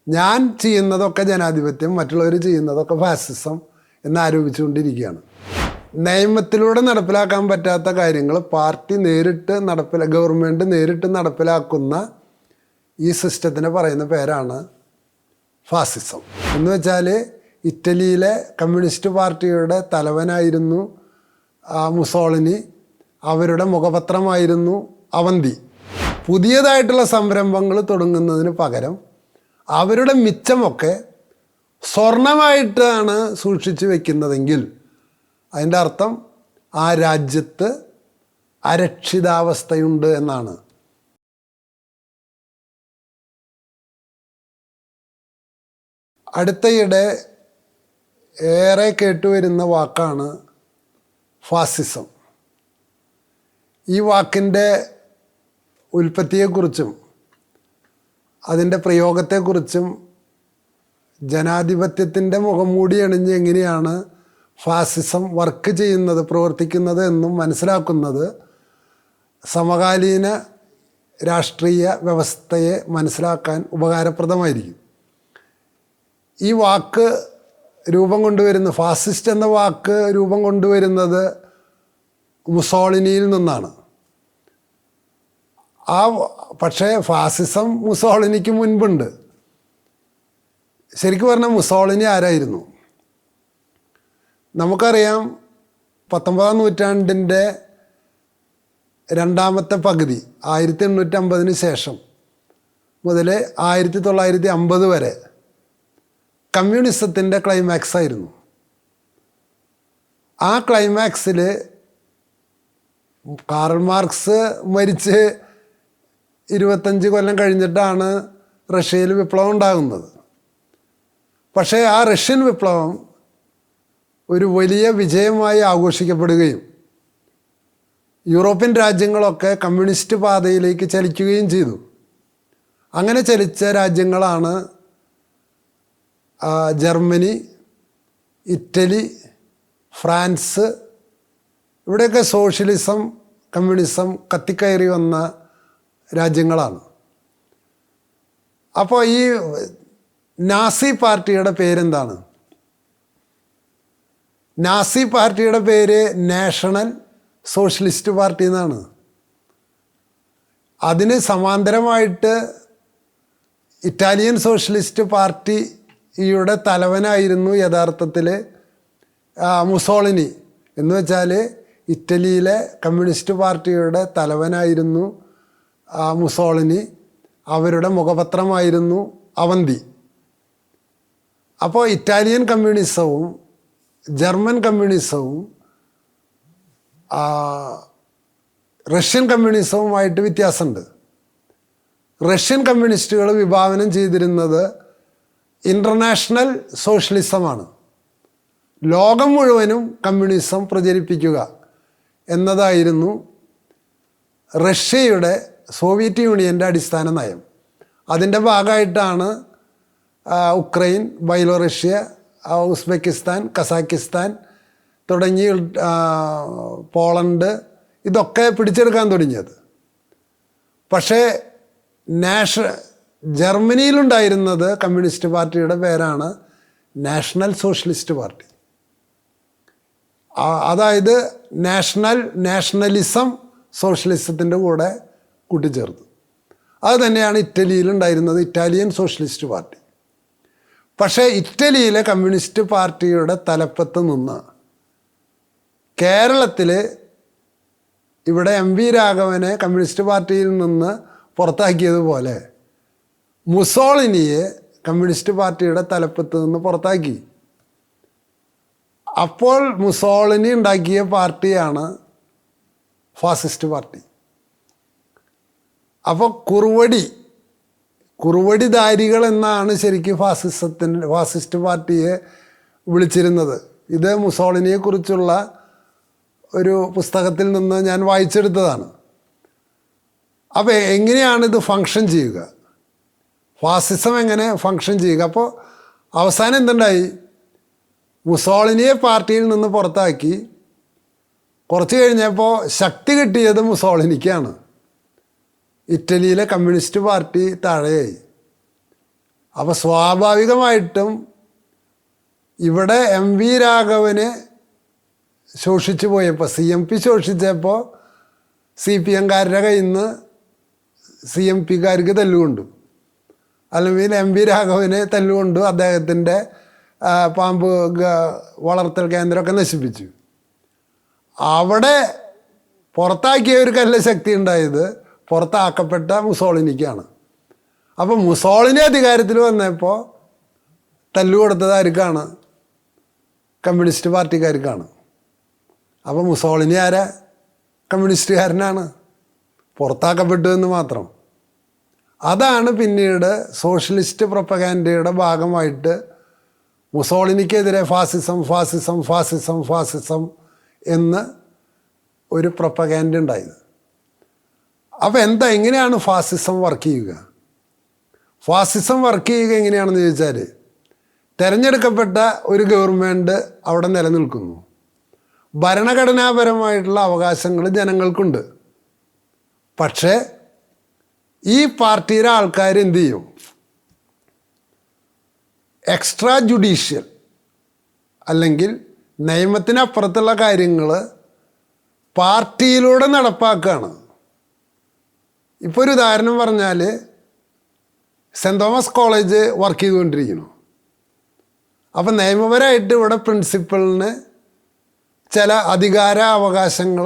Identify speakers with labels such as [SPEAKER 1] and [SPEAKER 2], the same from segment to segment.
[SPEAKER 1] ഞാൻ ചെയ്യുന്നതൊക്കെ ജനാധിപത്യം, മറ്റുള്ളവർ ചെയ്യുന്നതൊക്കെ ഫാസിസം എന്നാരോപിച്ചുകൊണ്ടിരിക്കുകയാണ്. നിയമത്തിലൂടെ നടപ്പിലാക്കാൻ പറ്റാത്ത കാര്യങ്ങൾ പാർട്ടി നേരിട്ട് ഗവൺമെൻറ് നേരിട്ട് നടപ്പിലാക്കുന്ന ഈ സിസ്റ്റത്തിന് പറയുന്ന പേരാണ് ഫാസിസം. എന്ന് വെച്ചാൽ ഇറ്റലിയിലെ കമ്മ്യൂണിസ്റ്റ് പാർട്ടിയുടെ തലവനായിരുന്നു മുസോളിനി, അവരുടെ മുഖപത്രമായിരുന്നു അവന്തി. പുതിയതായിട്ടുള്ള സംരംഭങ്ങൾ തുടങ്ങുന്നതിന് പകരം അവരുടെ മിച്ചമൊക്കെ സ്വർണമായിട്ടാണ് സൂക്ഷിച്ചു വെക്കുന്നതെങ്കിൽ അതിൻ്റെ അർത്ഥം ആ രാജ്യത്ത് അരക്ഷിതാവസ്ഥയുണ്ട് എന്നാണ്. അടുത്തയിടെ ഏറെ കേട്ടുവരുന്ന വാക്കാണ് ഫാസിസം. ഈ വാക്കിൻ്റെ ഉൽപ്പത്തിയെക്കുറിച്ചും അതിൻ്റെ പ്രയോഗത്തെക്കുറിച്ചും ജനാധിപത്യത്തിൻ്റെ മുഖംമൂടി അണിഞ്ഞ് എങ്ങനെയാണ് ഫാസിസം വർക്ക് ചെയ്യുന്നത്, പ്രവർത്തിക്കുന്നത് എന്നും മനസ്സിലാക്കുന്നത് സമകാലീന രാഷ്ട്രീയ വ്യവസ്ഥയെ മനസ്സിലാക്കാൻ ഉപകാരപ്രദമായിരിക്കും. ഈ വാക്ക് രൂപം കൊണ്ടുവരുന്ന ഫാസിസ്റ്റ് എന്ന വാക്ക് രൂപം കൊണ്ടുവരുന്നത് മുസോളിനിയിൽ നിന്നാണ്. പക്ഷേ ഫാസിസം മുസോളിനിക്ക് മുൻപുണ്ട്. ശരിക്കും പറഞ്ഞാൽ മുസോളിനി ആരായിരുന്നു? നമുക്കറിയാം 19-ാം നൂറ്റാണ്ടിൻ്റെ രണ്ടാമത്തെ പകുതി 1850 ശേഷം മുതൽ 1950 വരെ കമ്മ്യൂണിസത്തിൻ്റെ ക്ലൈമാക്സ് ആയിരുന്നു. ആ ക്ലൈമാക്സിൽ കാറൽ മാർക്സ് മരിച്ച് 25 കൊല്ലം കഴിഞ്ഞിട്ടാണ് റഷ്യയിൽ വിപ്ലവം ഉണ്ടാകുന്നത്. പക്ഷേ ആ റഷ്യൻ വിപ്ലവം ഒരു വലിയ വിജയമായി ആഘോഷിക്കപ്പെടുകയും യൂറോപ്യൻ രാജ്യങ്ങളൊക്കെ കമ്മ്യൂണിസ്റ്റ് പാതയിലേക്ക് ചലിക്കുകയും ചെയ്തു. അങ്ങനെ ചലിച്ച രാജ്യങ്ങളാണ് ജർമ്മനി, ഇറ്റലി, ഫ്രാൻസ്. ഇവിടെയൊക്കെ സോഷ്യലിസം, കമ്മ്യൂണിസം കത്തിക്കയറി വന്ന രാജ്യങ്ങളാണ്. അപ്പോൾ ഈ നാസി പാർട്ടിയുടെ പേരെന്താണ്? നാസി പാർട്ടിയുടെ പേര് നാഷണൽ സോഷ്യലിസ്റ്റ് പാർട്ടി എന്നാണ്. അതിന് സമാന്തരമായിട്ട് ഇറ്റാലിയൻ സോഷ്യലിസ്റ്റ് പാർട്ടിയുടെ തലവനായിരുന്നു യഥാർത്ഥത്തിൽ മുസോളിനി. എന്ന് വെച്ചാൽ ഇറ്റലിയിലെ കമ്മ്യൂണിസ്റ്റ് പാർട്ടിയുടെ തലവനായിരുന്നു മുസോളിനി, അവരുടെ മുഖപത്രമായിരുന്നു അവന്തി. അപ്പോൾ ഇറ്റാലിയൻ കമ്മ്യൂണിസവും ജർമ്മൻ കമ്മ്യൂണിസവും റഷ്യൻ കമ്മ്യൂണിസവുമായിട്ട് വ്യത്യാസമുണ്ട്. റഷ്യൻ കമ്മ്യൂണിസ്റ്റുകൾ വിഭാവനം ചെയ്തിരുന്നത് ഇൻ്റർനാഷണൽ സോഷ്യലിസമാണ്. ലോകം മുഴുവനും കമ്മ്യൂണിസം പ്രചരിപ്പിക്കുക എന്നതായിരുന്നു റഷ്യയുടെ, സോവിയറ്റ് യൂണിയൻ്റെ അടിസ്ഥാന നയം. അതിൻ്റെ ഭാഗമായിട്ടാണ് ഉക്രൈൻ, ബൈലോറഷ്യ, ഉസ്ബെക്കിസ്ഥാൻ, കസാക്കിസ്ഥാൻ തുടങ്ങി പോളണ്ട് ഇതൊക്കെ പിടിച്ചെടുക്കാൻ തുടങ്ങിയത്. പക്ഷേ ജർമ്മനിയിലുണ്ടായിരുന്നത് കമ്മ്യൂണിസ്റ്റ് പാർട്ടിയുടെ പേരാണ് നാഷണൽ സോഷ്യലിസ്റ്റ് പാർട്ടി. അതായത് നാഷണലിസം സോഷ്യലിസത്തിൻ്റെ കൂടെ കൂട്ടിച്ചേർത്തു. അത് തന്നെയാണ് ഇറ്റലിയിലുണ്ടായിരുന്നത്, ഇറ്റാലിയൻ സോഷ്യലിസ്റ്റ് പാർട്ടി. പക്ഷേ ഇറ്റലിയിലെ കമ്മ്യൂണിസ്റ്റ് പാർട്ടിയുടെ തലപ്പത്ത് നിന്ന് കേരളത്തിൽ ഇവിടെ MV രാഘവനെ കമ്മ്യൂണിസ്റ്റ് പാർട്ടിയിൽ നിന്ന് പുറത്താക്കിയതുപോലെ മുസോളിനിയെ കമ്മ്യൂണിസ്റ്റ് പാർട്ടിയുടെ തലപ്പത്ത് നിന്ന് പുറത്താക്കി. അപ്പോൾ മുസോളിനി ഉണ്ടാക്കിയ പാർട്ടിയാണ് ഫാസിസ്റ്റ് പാർട്ടി. അപ്പോൾ കുറുവടിധാരികൾ എന്നാണ് ശരിക്കും ഫാസിസ്റ്റ് പാർട്ടിയെ വിളിച്ചിരുന്നത്. ഇത് മുസോളിനിയെക്കുറിച്ചുള്ള ഒരു പുസ്തകത്തിൽ നിന്ന് ഞാൻ വായിച്ചെടുത്തതാണ്. അപ്പോൾ എങ്ങനെയാണിത് ഫങ്ഷൻ ചെയ്യുക, ഫാസിസം എങ്ങനെ ഫങ്ഷൻ ചെയ്യുക? അപ്പോൾ അവസാനം എന്തുണ്ടായി? മുസോളിനിയെ പാർട്ടിയിൽ നിന്ന് പുറത്താക്കി. കുറച്ച് കഴിഞ്ഞപ്പോൾ ശക്തി കിട്ടിയത് മുസോളിനിക്കാണ്. ഇറ്റലിയിലെ കമ്മ്യൂണിസ്റ്റ് പാർട്ടി താഴെയായി. അപ്പോൾ സ്വാഭാവികമായിട്ടും ഇവിടെ MV രാഘവന് ശോഷിച്ചു പോയപ്പോൾ, CMP ശോഷിച്ചപ്പോൾ CPM-കാരുടെ കയ്യിൽ നിന്ന് CMP-കാർക്ക് തല്ലുകൊണ്ടു, അല്ലെങ്കിൽ MV രാഘവന് തല്ലുകൊണ്ടു അദ്ദേഹത്തിൻ്റെ പാമ്പ് വളർത്തൽ കേന്ദ്രമൊക്കെ നശിപ്പിച്ചു. അവിടെ പുറത്താക്കിയ ഒരു കല്ല ശക്തി ഉണ്ടായത് പുറത്താക്കപ്പെട്ട മുസോളിനിക്കാണ്. അപ്പോൾ മുസോളിനി അധികാരത്തിൽ വന്നപ്പോൾ തല്ലുകൊടുത്തത് ആർക്കാണ്? കമ്മ്യൂണിസ്റ്റ് പാർട്ടിക്കാർക്കാണ്. അപ്പോൾ മുസോളിനി ആരാ? കമ്മ്യൂണിസ്റ്റുകാരനാണ്, പുറത്താക്കപ്പെട്ടു എന്ന് മാത്രം. അതാണ് പിന്നീട് സോഷ്യലിസ്റ്റ് പ്രൊപ്പഗാൻഡയുടെ ഭാഗമായിട്ട് മുസോളിനിക്കെതിരെ ഫാസിസം ഫാസിസം ഫാസിസം ഫാസിസം എന്ന് ഒരു പ്രൊപ്പഗാൻഡ ഉണ്ടായത്. അപ്പോൾ എങ്ങനെയാണ് ഫാസിസം വർക്ക് ചെയ്യുക? ഫാസിസം വർക്ക് ചെയ്യുക എങ്ങനെയാണെന്ന് ചോദിച്ചാൽ, തിരഞ്ഞെടുക്കപ്പെട്ട ഒരു ഗവൺമെൻറ് അവിടെ നിലനിൽക്കുന്നു, ഭരണഘടനാപരമായിട്ടുള്ള അവകാശങ്ങൾ ജനങ്ങൾക്കുണ്ട്. പക്ഷേ ഈ പാർട്ടിയിലെ ആൾക്കാർ എന്തു ചെയ്യും? എക്സ്ട്രാ ജുഡീഷ്യൽ അല്ലെങ്കിൽ നിയമത്തിനപ്പുറത്തുള്ള കാര്യങ്ങൾ പാർട്ടിയിലൂടെ നടപ്പാക്കുകയാണ്. ഇപ്പോൾ ഒരു ഉദാഹരണം പറഞ്ഞാൽ, സെൻറ് തോമസ് കോളേജ് വർക്ക് ചെയ്തുകൊണ്ടിരിക്കുന്നു. അപ്പം നിയമപരമായിട്ട് ഇവിടെ പ്രിൻസിപ്പളിന് ചില അധികാര അവകാശങ്ങൾ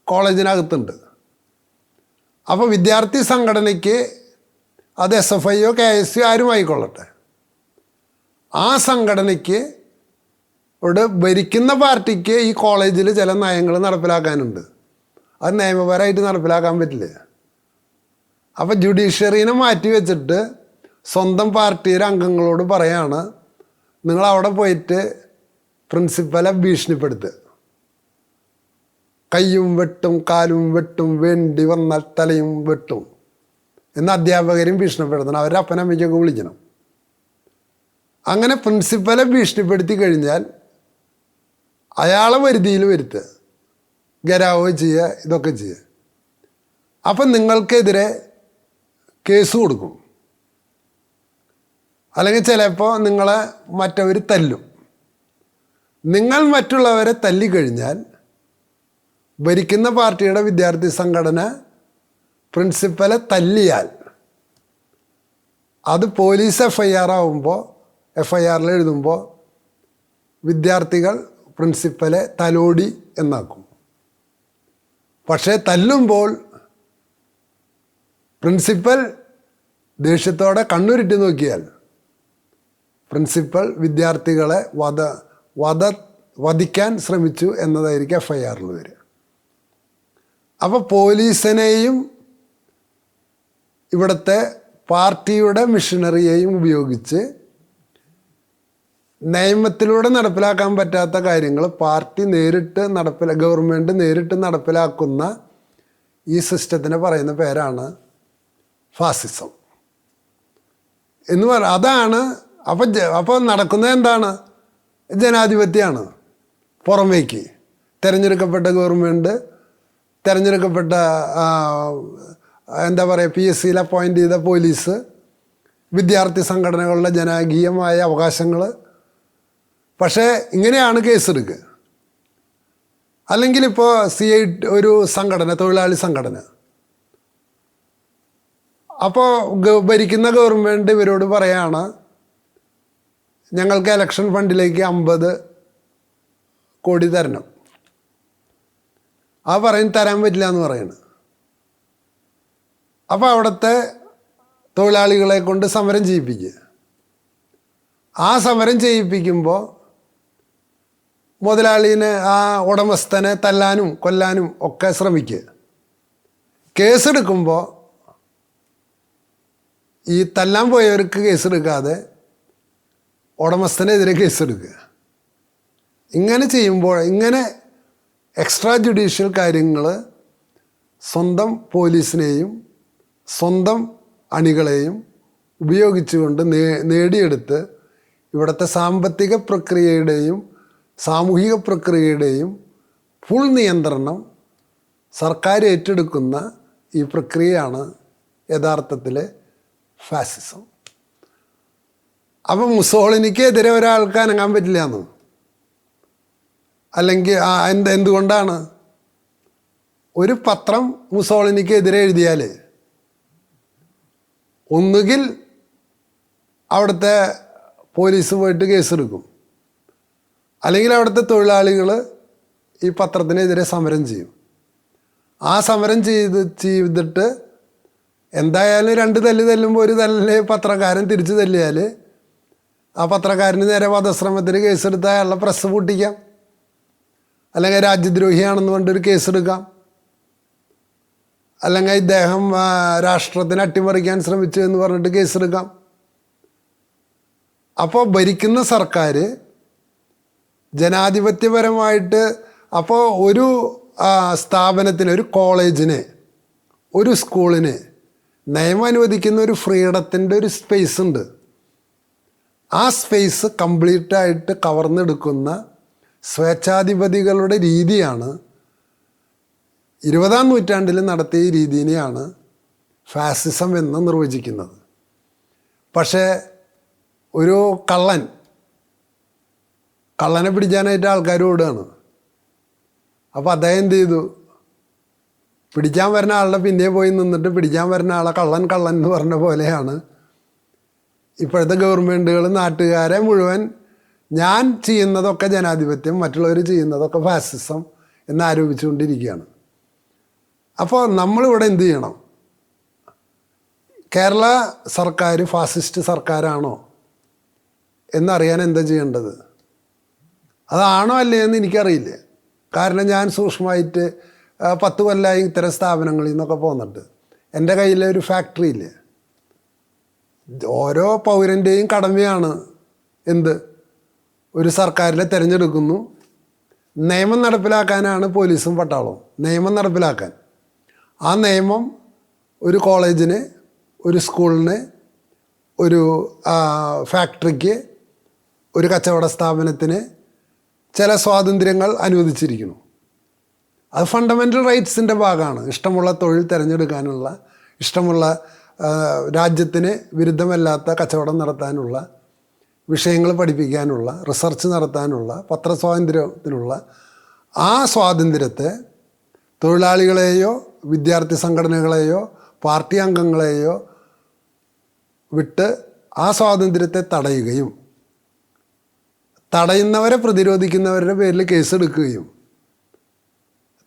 [SPEAKER 1] കോളേജിനകത്തുണ്ട്. അപ്പോൾ വിദ്യാർത്ഥി സംഘടനയ്ക്ക് അത് SFIയോ KSU ആരും ആയിക്കൊള്ളട്ടെ, ആ സംഘടനയ്ക്ക് ഇവിടെ ഭരിക്കുന്ന പാർട്ടിക്ക് ഈ കോളേജിൽ ചില നയങ്ങൾ നടപ്പിലാക്കാനുണ്ട്. അത് നിയമപരമായിട്ട് നടപ്പിലാക്കാൻ പറ്റില്ല. അപ്പോൾ ജുഡീഷ്യറീനെ മാറ്റി വെച്ചിട്ട് സ്വന്തം പാർട്ടിയുടെ അംഗങ്ങളോട് പറയാണ്, നിങ്ങൾ അവിടെ പോയിട്ട് പ്രിൻസിപ്പലെ ഭീഷണിപ്പെടുത്തുക, കയ്യും വെട്ടും കാലും വെട്ടും, വേണ്ടി വന്നാൽ തലയും വെട്ടും എന്ന് അധ്യാപകരും ഭീഷണിപ്പെടുത്തണം, അവരുടെ അപ്പനമ്മയ്ക്കൊക്കെ വിളിക്കണം. അങ്ങനെ പ്രിൻസിപ്പലെ ഭീഷണിപ്പെടുത്തി കഴിഞ്ഞാൽ അയാളെ വരുതിയിൽ വരുത്തുക, ഗരാവോ ചെയ്യുക, ഇതൊക്കെ ചെയ്യുക. അപ്പം നിങ്ങൾക്കെതിരെ കേസ് കൊടുക്കും, അല്ലെങ്കിൽ ചിലപ്പോൾ നിങ്ങളെ മറ്റവർ തല്ലും. നിങ്ങൾ മറ്റുള്ളവരെ തല്ലിക്കഴിഞ്ഞാൽ ഭരിക്കുന്ന പാർട്ടിയുടെ വിദ്യാർത്ഥി സംഘടന പ്രിൻസിപ്പലെ തല്ലിയാൽ അത് പോലീസ് FIR ആവുമ്പോൾ, FIRൽ എഴുതുമ്പോൾ വിദ്യാർത്ഥികൾ പ്രിൻസിപ്പലെ തലോടി എന്നാക്കും. പക്ഷേ തല്ലുമ്പോൾ പ്രിൻസിപ്പൽ ദേഷ്യത്തോടെ കണ്ണുരുട്ടി നോക്കിയാൽ പ്രിൻസിപ്പൽ വിദ്യാർത്ഥികളെ വധിക്കാൻ ശ്രമിച്ചു എന്നതായിരിക്കും FIRൽ വരിക. അപ്പോൾ പോലീസിനെയും ഇവിടുത്തെ പാർട്ടിയുടെ മിഷനറിയെയും ഉപയോഗിച്ച് നിയമത്തിലൂടെ നടപ്പിലാക്കാൻ പറ്റാത്ത കാര്യങ്ങൾ പാർട്ടി നേരിട്ട് ഗവൺമെൻറ് നേരിട്ട് നടപ്പിലാക്കുന്ന ഈ സിസ്റ്റത്തിന് പറയുന്ന പേരാണ് ഫാസിസം എന്ന് പറയുക. അതാണ് അപ്പോൾ നടക്കുന്നത് എന്താണ്? ജനാധിപത്യമാണ്. പുറമേക്ക് തിരഞ്ഞെടുക്കപ്പെട്ട ഗവൺമെൻറ്, തിരഞ്ഞെടുക്കപ്പെട്ട എന്താ പറയുക, PSCയിൽ അപ്പോയിൻ്റ് ചെയ്ത പോലീസ്, വിദ്യാർത്ഥി സംഘടനകളുടെ ജനകീയമായ അവകാശങ്ങൾ. പക്ഷേ ഇങ്ങനെയാണ് കേസെടുക്കുക. അല്ലെങ്കിൽ ഇപ്പോൾ CI ഒരു സംഘടന, തൊഴിലാളി സംഘടന, അപ്പോൾ ഭരിക്കുന്ന ഗവൺമെൻറ് ഇവരോട് പറയാണ്, ഞങ്ങൾക്ക് ഇലക്ഷൻ ഫണ്ടിലേക്ക് 50 കോടി തരണം. ആ തരാൻ പറ്റില്ല എന്ന് പറയുന്നത്. അപ്പോൾ അവിടുത്തെ തൊഴിലാളികളെ കൊണ്ട് സമരം ചെയ്യിപ്പിക്കുക. ആ സമരം ചെയ്യിപ്പിക്കുമ്പോൾ മുതലാളിനെ, ആ ഉടമസ്ഥനെ തല്ലാനും കൊല്ലാനും ഒക്കെ ശ്രമിക്കുക. കേസെടുക്കുമ്പോൾ ഈ തല്ലാൻ പോയവർക്ക് കേസെടുക്കാതെ ഉടമസ്ഥനെതിരെ കേസെടുക്കുക. ഇങ്ങനെ ചെയ്യുമ്പോൾ, ഇങ്ങനെ എക്സ്ട്രാ ജുഡീഷ്യൽ കാര്യങ്ങൾ സ്വന്തം പോലീസിനെയും സ്വന്തം അണികളെയും ഉപയോഗിച്ചുകൊണ്ട് നേടിയെടുത്ത് ഇവിടുത്തെ സാമ്പത്തിക പ്രക്രിയയുടെയും സാമൂഹിക പ്രക്രിയയുടെയും ഫുൾ നിയന്ത്രണം സർക്കാർ ഏറ്റെടുക്കുന്ന ഈ പ്രക്രിയയാണ് യഥാർത്ഥത്തിൽ ഫാസിസം. അപ്പം മുസോളിനിക്കെതിരെ ഒരാൾക്ക് അനങ്ങാൻ പറ്റില്ല എന്ന്, അല്ലെങ്കിൽ എന്തുകൊണ്ടാണ്? ഒരു പത്രം മുസോളിനിക്കെതിരെ എഴുതിയാൽ ഒന്നുകിൽ അവിടുത്തെ പോലീസ് പോയിട്ട് കേസെടുക്കും, അല്ലെങ്കിൽ അവിടുത്തെ തൊഴിലാളികൾ ഈ പത്രത്തിനെതിരെ സമരം ചെയ്യും. ആ സമരം ചെയ്തിട്ട് എന്തായാലും 2 തല്ല് തല്ലുമ്പോൾ ഒരു തല്ലിൽ പത്രക്കാരൻ തിരിച്ചു തല്ലിയാൽ ആ പത്രക്കാരന് നേരെ വധശ്രമത്തിന് കേസെടുത്താൽ അയാളുടെ പ്രസ് പൂട്ടിക്കാം, അല്ലെങ്കിൽ രാജ്യദ്രോഹിയാണെന്ന് പറഞ്ഞിട്ടൊരു കേസെടുക്കാം, അല്ലെങ്കിൽ ഇദ്ദേഹം രാഷ്ട്രത്തിനെ അട്ടിമറിക്കാൻ ശ്രമിച്ചു എന്ന് പറഞ്ഞിട്ട് കേസെടുക്കാം. അപ്പോൾ ഭരിക്കുന്ന സർക്കാർ ജനാധിപത്യപരമായിട്ട്, അപ്പോൾ ഒരു സ്ഥാപനത്തിന്, ഒരു കോളേജിന്, ഒരു സ്കൂളിന് നിയമം അനുവദിക്കുന്ന ഒരു ഫ്രീഡത്തിൻ്റെ ഒരു സ്പേസ് ഉണ്ട്. ആ സ്പേസ് കംപ്ലീറ്റായിട്ട് കവർന്നെടുക്കുന്ന സ്വേച്ഛാധിപതികളുടെ രീതിയാണ് 20-ാം നൂറ്റാണ്ടിൽ നടത്തിയ ഈ രീതിയെയാണ് ഫാസിസം എന്ന് നിർവചിക്കുന്നത്. പക്ഷേ ഒരു കള്ളനെ പിടിക്കാനായിട്ട് ആൾക്കാർ ഓടുകയാണ്. അപ്പോൾ അദ്ദേഹം എന്ത് ചെയ്തു? പിടിക്കാൻ വരുന്ന ആളുടെ പിന്നെ പോയി നിന്നിട്ട് പിടിക്കാൻ വരുന്ന ആളെ കള്ളൻ എന്ന് പറഞ്ഞ പോലെയാണ് ഇപ്പോഴത്തെ ഗവൺമെൻറ്റുകൾ നാട്ടുകാരെ മുഴുവൻ ഞാൻ ചെയ്യുന്നതൊക്കെ ജനാധിപത്യം, മറ്റുള്ളവർ ചെയ്യുന്നതൊക്കെ ഫാസിസം എന്ന് ആരോപിച്ചുകൊണ്ടിരിക്കുകയാണ്. അപ്പോൾ നമ്മളിവിടെ എന്ത് ചെയ്യണം? കേരള സർക്കാർ ഫാസിസ്റ്റ് സർക്കാരാണോ എന്നറിയാൻ എന്താ ചെയ്യേണ്ടത്? അതാണോ അല്ലേ എന്ന് എനിക്കറിയില്ല. കാരണം ഞാൻ സൂക്ഷ്മമായിട്ട് 10 കൊല്ലമായി ഇത്തരം സ്ഥാപനങ്ങളിൽ നിന്നൊക്കെ പോന്നിട്ട് എൻ്റെ കയ്യിലൊരു ഫാക്ടറി ഇല്ല. ഓരോ പൗരൻ്റെയും കടമയാണ് എന്ത്? ഒരു സർക്കാരിനെ തിരഞ്ഞെടുക്കുന്നു, നിയമം നടപ്പിലാക്കാനാണ് പോലീസും പട്ടാളവും. നിയമം നടപ്പിലാക്കാൻ. ആ നിയമം ഒരു കോളേജിന്, ഒരു സ്കൂളിന്, ഒരു ഫാക്ടറിക്ക്, ഒരു കച്ചവട സ്ഥാപനത്തിന് ചില സ്വാതന്ത്ര്യങ്ങൾ അനുവദിച്ചിരിക്കുന്നു. അത് ഫണ്ടമെൻ്റൽ റൈറ്റ്സിൻ്റെ ഭാഗമാണ്. ഇഷ്ടമുള്ള തൊഴിൽ തിരഞ്ഞെടുക്കാനുള്ള, ഇഷ്ടമുള്ള രാജ്യത്തിന് വിരുദ്ധമല്ലാത്ത കച്ചവടം നടത്താനുള്ള, വിഷയങ്ങൾ പഠിപ്പിക്കാനുള്ള, റിസർച്ച് നടത്താനുള്ള, പത്രസ്വാതന്ത്ര്യത്തിനുള്ള ആ സ്വാതന്ത്ര്യത്തെ തൊഴിലാളികളെയോ വിദ്യാർത്ഥി സംഘടനകളെയോ പാർട്ടി അംഗങ്ങളെയോ വിട്ട് ആ സ്വാതന്ത്ര്യത്തെ തടയുകയും തടയുന്നവരെ പ്രതിരോധിക്കുന്നവരുടെ പേരിൽ കേസെടുക്കുകയും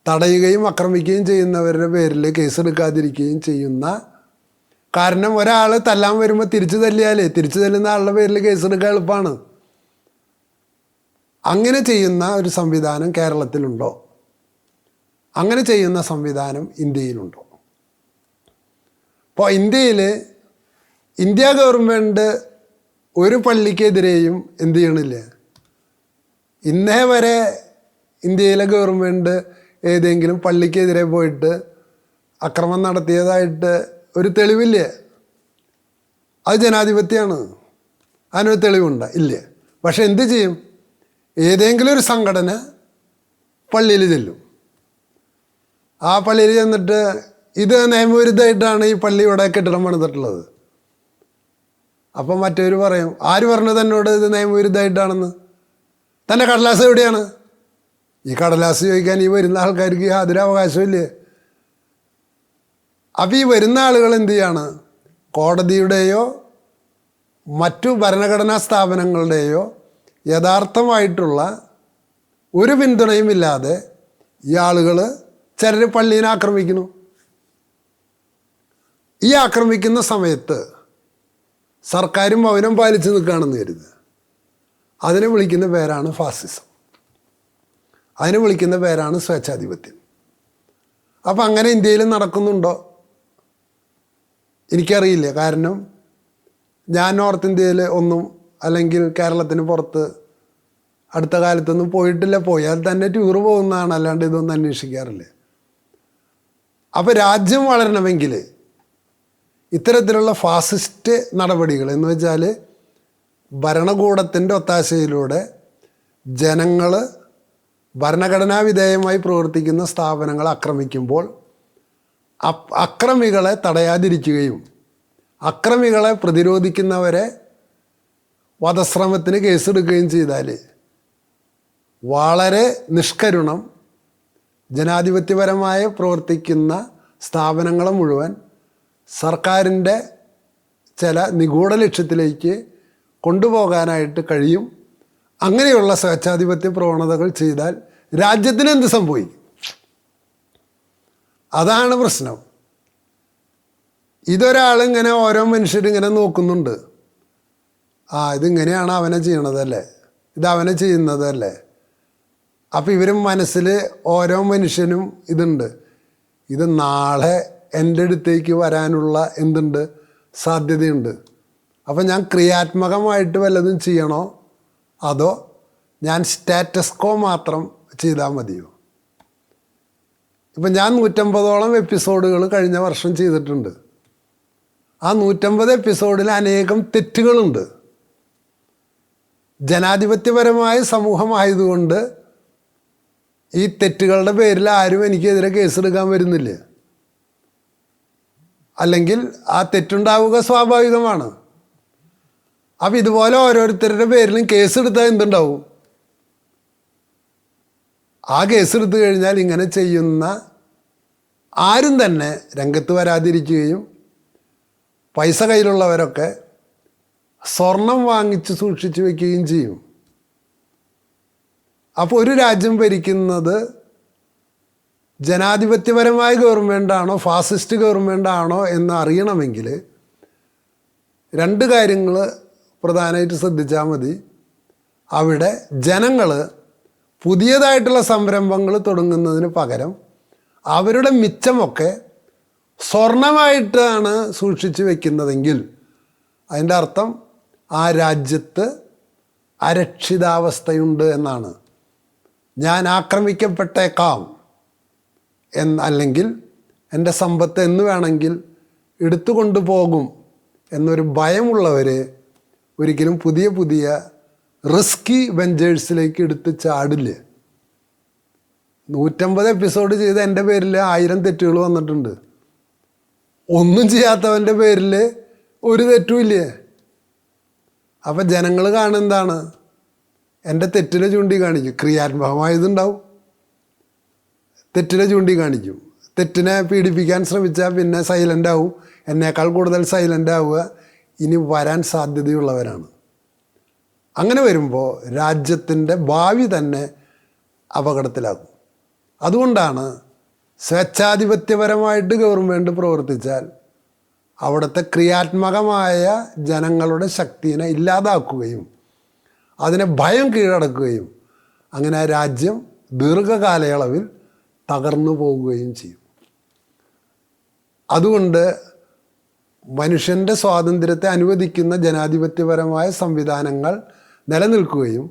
[SPEAKER 1] തടയുകയും ആക്രമിക്കുകയും ചെയ്യുന്നവരുടെ പേരിൽ കേസെടുക്കാതിരിക്കുകയും ചെയ്യുന്ന, കാരണം ഒരാൾ തല്ലാൻ വരുമ്പോൾ തിരിച്ചു തല്ലുന്ന ആളുടെ പേരിൽ കേസെടുക്കാൻ എളുപ്പമാണ്. അങ്ങനെ ചെയ്യുന്ന ഒരു സംവിധാനം കേരളത്തിലുണ്ടോ? അങ്ങനെ ചെയ്യുന്ന സംവിധാനം ഇന്ത്യയിലുണ്ടോ? അപ്പോൾ ഇന്ത്യ ഗവൺമെൻറ് ഒരു പള്ളിക്കെതിരെയും എന്ത് ചെയ്യണില്ല. ഇന്നേ വരെ ഇന്ത്യയിലെ ഗവൺമെൻറ് ഏതെങ്കിലും പള്ളിക്കെതിരെ പോയിട്ട് അക്രമം നടത്തിയതായിട്ട് ഒരു തെളിവില്ല. അത് ജനാധിപത്യമാണ്. അതിനൊരു തെളിവുണ്ട്? ഇല്ല. പക്ഷെ എന്ത് ചെയ്യും? ഏതെങ്കിലും ഒരു സംഘടന പള്ളിയിൽ ചെല്ലും. ആ പള്ളിയിൽ ചെന്നിട്ട് ഇത് നിയമവിരുദ്ധമായിട്ടാണ് ഈ പള്ളി ഇവിടെ കെട്ടിടം പണിതിട്ടുള്ളത്. അപ്പം മറ്റവർ പറയും, ആര് പറഞ്ഞത് എന്നോട് ഇത് നിയമവിരുദ്ധമായിട്ടാണെന്ന്? തൻ്റെ കടലാസ് എവിടെയാണ്? ഈ കടലാസ് ചോദിക്കാൻ ഈ വരുന്ന ആൾക്കാർക്ക് യാതൊരു അവകാശമില്ലേ. അപ്പം ഈ വരുന്ന ആളുകൾ എന്ത് ചെയ്യാണ്? കോടതിയുടെയോ മറ്റു ഭരണഘടനാ സ്ഥാപനങ്ങളുടെയോ യഥാർത്ഥമായിട്ടുള്ള ഒരു പിന്തുണയുമില്ലാതെ ഈ ആളുകൾ ചിലർ പള്ളീനെ ആക്രമിക്കുന്നു. ഈ ആക്രമിക്കുന്ന സമയത്ത് സർക്കാരും മൗനം പാലിച്ച് നിൽക്കുകയാണെന്ന് കരുതുക. അതിനെ വിളിക്കുന്ന പേരാണ് ഫാസിസം. അതിനെ വിളിക്കുന്ന പേരാണ് സ്വേച്ഛാധിപത്യം. അപ്പം അങ്ങനെ ഇന്ത്യയിൽ നടക്കുന്നുണ്ടോ? എനിക്കറിയില്ല. കാരണം ഞാൻ നോർത്ത് ഇന്ത്യയിൽ ഒന്നും, അല്ലെങ്കിൽ കേരളത്തിന് പുറത്ത് അടുത്ത കാലത്തൊന്നും പോയിട്ടില്ല. പോയാൽ തന്നെ ടൂർ പോകുന്നതാണ്, അല്ലാണ്ട് ഇതൊന്നും അന്വേഷിക്കാറില്ല. അപ്പോൾ രാജ്യം വളരണമെങ്കിൽ ഇത്തരത്തിലുള്ള ഫാസിസ്റ്റ് നടപടികൾ എന്ന് വെച്ചാൽ ഭരണകൂടത്തിൻ്റെ ഒത്താശയിലൂടെ ജനങ്ങൾ ഭരണഘടനാ വിധേയമായി പ്രവർത്തിക്കുന്ന സ്ഥാപനങ്ങൾ ആക്രമിക്കുമ്പോൾ അക്രമികളെ തടയാതിരിക്കുകയും അക്രമികളെ പ്രതിരോധിക്കുന്നവരെ വധശ്രമത്തിന് കേസെടുക്കുകയും ചെയ്താൽ വളരെ നിഷ്കരുണം ജനാധിപത്യപരമായി പ്രവർത്തിക്കുന്ന സ്ഥാപനങ്ങളെ മുഴുവൻ സർക്കാരിൻ്റെ ചില നിഗൂഢ ലക്ഷ്യത്തിലേക്ക് കൊണ്ടുപോകാനായിട്ട് കഴിയും. അങ്ങനെയുള്ള സ്വേച്ഛാധിപത്യ പ്രവണതകൾ ചെയ്താൽ രാജ്യത്തിന് എന്ത് സംഭവിക്കും? അതാണ് പ്രശ്നം. ഇതൊരാളിങ്ങനെ ഓരോ മനുഷ്യരിങ്ങനെ നോക്കുന്നുണ്ട്. ഇതിങ്ങനെയാണ് അവനെ ചെയ്യണതല്ലേ, ഇതവനെ ചെയ്യുന്നതല്ലേ. അപ്പോൾ ഇവരും മനസ്സിൽ ഓരോ മനുഷ്യനും ഇതുണ്ട്, ഇത് നാളെ എൻ്റെ അടുത്തേക്ക് വരാനുള്ള എന്തുണ്ട്, സാധ്യതയുണ്ട്. അപ്പോൾ ഞാൻ ക്രിയാത്മകമായിട്ട് വല്ലതും ചെയ്യണോ, അതോ ഞാൻ സ്റ്റാറ്റസ്കോ മാത്രം ചെയ്താൽ മതിയോ? ഇപ്പം ഞാൻ 150ഓളം എപ്പിസോഡുകൾ കഴിഞ്ഞ വർഷം ചെയ്തിട്ടുണ്ട്. ആ 150 എപ്പിസോഡിൽ അനേകം തെറ്റുകളുണ്ട്. ജനാധിപത്യപരമായ സമൂഹമായതുകൊണ്ട് ഈ തെറ്റുകളുടെ പേരിൽ ആരും എനിക്കെതിരെ കേസെടുക്കാൻ വരുന്നില്ല. അല്ലെങ്കിൽ ആ തെറ്റുണ്ടാവുക സ്വാഭാവികമാണ്. അപ്പം ഇതുപോലെ ഓരോരുത്തരുടെ പേരിലും കേസെടുത്താൽ എന്തുണ്ടാവും? ആ കേസെടുത്തു കഴിഞ്ഞാൽ ഇങ്ങനെ ചെയ്യുന്ന ആരും തന്നെ രംഗത്ത് വരാതിരിക്കുകയും പൈസ കയ്യിലുള്ളവരൊക്കെ സ്വർണം വാങ്ങിച്ച് സൂക്ഷിച്ച് വയ്ക്കുകയും ചെയ്യും. അപ്പോൾ ഒരു രാജ്യം ഭരിക്കുന്നത് ജനാധിപത്യപരമായ ഗവൺമെൻറ്റാണോ ഫാസിസ്റ്റ് ഗവൺമെൻറ്റാണോ എന്ന് അറിയണമെങ്കിൽ 2 കാര്യങ്ങൾ പ്രധാനമായിട്ട് ശ്രദ്ധിച്ചാൽ മതി. അവിടെ ജനങ്ങൾ പുതിയതായിട്ടുള്ള സംരംഭങ്ങൾ തുടങ്ങുന്നതിന് പകരം അവരുടെ മിച്ചമൊക്കെ സ്വർണമായിട്ടാണ് സൂക്ഷിച്ച് വയ്ക്കുന്നതെങ്കിൽ അതിൻ്റെ അർത്ഥം ആ രാജ്യത്ത് അരക്ഷിതാവസ്ഥയുണ്ട് എന്നാണ്. ഞാൻ ആക്രമിക്കപ്പെട്ടേക്കാം അല്ലെങ്കിൽ എൻ്റെ സമ്പത്ത് എന്ന് വേണമെങ്കിൽ എടുത്തുകൊണ്ടു പോകും എന്നൊരു ഭയമുള്ളവർ ഒരിക്കലും പുതിയ പുതിയ റിസ്കി വെഞ്ചേഴ്സിലേക്ക് എടുത്ത് ചാടില്ല. 150 എപ്പിസോഡ് ചെയ്ത് എൻ്റെ പേരിൽ 1000 തെറ്റുകൾ വന്നിട്ടുണ്ട്. ഒന്നും ചെയ്യാത്തവൻ്റെ പേരിൽ ഒരു തെറ്റുമില്ല. അപ്പം ജനങ്ങൾ കാണുന്നതാണ്, എൻ്റെ തെറ്റിനെ ചൂണ്ടിക്കാണിക്കും. ക്രിയാത്മകമായതുണ്ടാവും, തെറ്റിനെ ചൂണ്ടിക്കാണിക്കും. തെറ്റിനെ പീഡിപ്പിക്കാൻ ശ്രമിച്ചാൽ പിന്നെ സൈലൻ്റ് ആവും. എന്നേക്കാൾ കൂടുതൽ സൈലൻ്റ് ആവുക ഇനി വരാൻ സാധ്യതയുള്ളവരാണ്. അങ്ങനെ വരുമ്പോൾ രാജ്യത്തിൻ്റെ ഭാവി തന്നെ അപകടത്തിലാകും. അതുകൊണ്ടാണ് സ്വേച്ഛാധിപത്യപരമായിട്ട് ഗവൺമെൻറ് പ്രവർത്തിച്ചാൽ അവിടുത്തെ ക്രിയാത്മകമായ ജനങ്ങളുടെ ശക്തിയെ ഇല്ലാതാക്കുകയും അതിനെ ഭയം കീഴടക്കുകയും അങ്ങനെ ആ രാജ്യം ദീർഘകാലയളവിൽ തകർന്നു പോവുകയും ചെയ്യും. അതുകൊണ്ട് മനുഷ്യൻ്റെ സ്വാതന്ത്ര്യത്തെ അനുവദിക്കുന്ന ജനാധിപത്യപരമായ സംവിധാനങ്ങൾ നിലനിൽക്കുകയും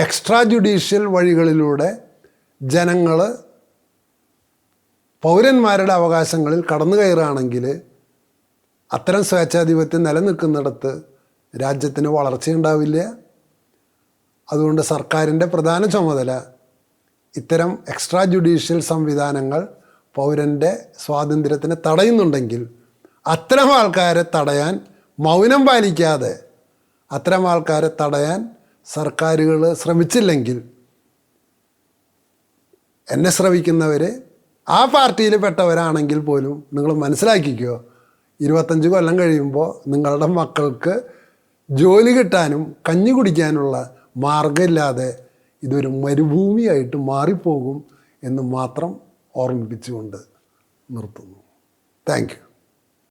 [SPEAKER 1] എക്സ്ട്രാ ജുഡീഷ്യൽ വഴികളിലൂടെ ജനങ്ങൾ പൗരന്മാരുടെ അവകാശങ്ങളിൽ കടന്നു കയറുകയാണെങ്കിൽ അത്തരം സ്വേച്ഛാധിപത്യം നിലനിൽക്കുന്നിടത്ത് രാജ്യത്തിന് വളർച്ചയുണ്ടാവില്ല. അതുകൊണ്ട് സർക്കാരിൻ്റെ പ്രധാന ചുമതല ഇത്തരം എക്സ്ട്രാ ജുഡീഷ്യൽ സംവിധാനങ്ങൾ പൗരൻ്റെ സ്വാതന്ത്ര്യത്തിനെ തടയുന്നുണ്ടെങ്കിൽ അത്തരം ആൾക്കാരെ തടയാൻ, മൗനം പാലിക്കാതെ അത്തരം ആൾക്കാരെ തടയാൻ സർക്കാരുകൾ ശ്രമിച്ചില്ലെങ്കിൽ എന്നെ ശ്രമിക്കുന്നവർ ആ പാർട്ടിയിൽ പെട്ടവരാണെങ്കിൽ പോലും നിങ്ങൾ മനസ്സിലാക്കിക്കോ, 25 കൊല്ലം കഴിയുമ്പോൾ നിങ്ങളുടെ മക്കൾക്ക് ജോലി കിട്ടാനും കഞ്ഞി കുടിക്കാനുള്ള മാർഗമില്ലാതെ ഇതൊരു മരുഭൂമിയായിട്ട് മാറിപ്പോകും എന്ന് മാത്രം ഓർമ്മിപ്പിച്ചുകൊണ്ട് നിർത്തുന്നു. Thank you.